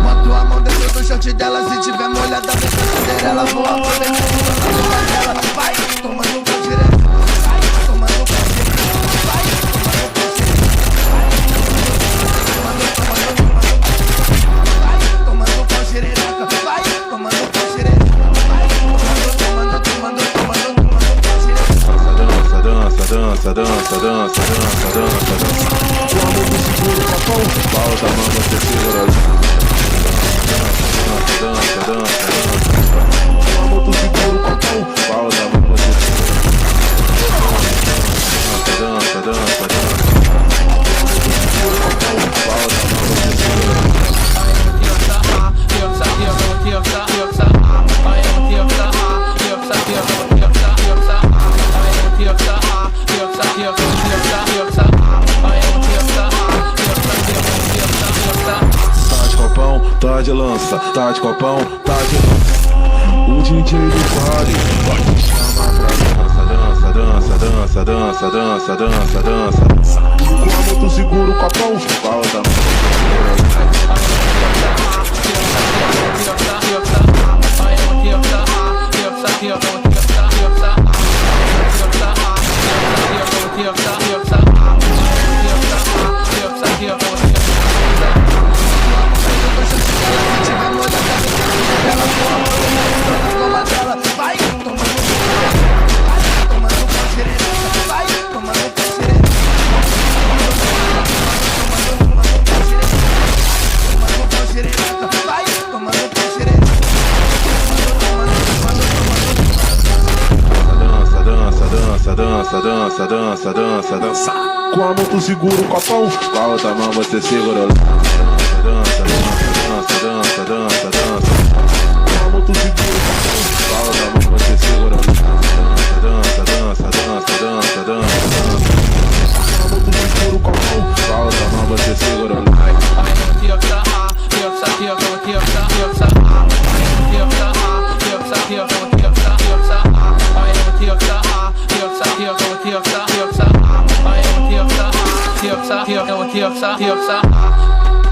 Manda a mão dentro do short dela, se tiver molhada na cadeira, ela voa pra dentro dela. Vai, tomando um pau direto. Vai, tomando um pau direto. Vai, tomando um pau direto. Vai, tomando um pau direto. Vai, tomando um pau direto. Vai, tomando um pau direto. Dança, dança, dança, dança, dança, dança. Quando eu seguro o copão, pau da mão você segura. Dança, dança, dança, dança. Quando tu segura o copão, pau da mão você segura. Dança, dança, dança, dança. Quando tu segura o copão, pau da mão você segura. Tá de lança, tá de copão, tá de lança. O DJ do party pode chamar pra dança, dança, dança, dança, dança, dança, dança. Como tu segura o copão, pau da mão. Dança, dança, dança, dança, dança. Quando tu segura o copão, com a outra mão você segura. Dança, dança, dança, dança, dança. Quando tu segura o copão, com a outra mão você segura. Dança, dança, dança, dança, dança, dança. Quando tu segura o copão, com a outra mão você segura. Tiosa.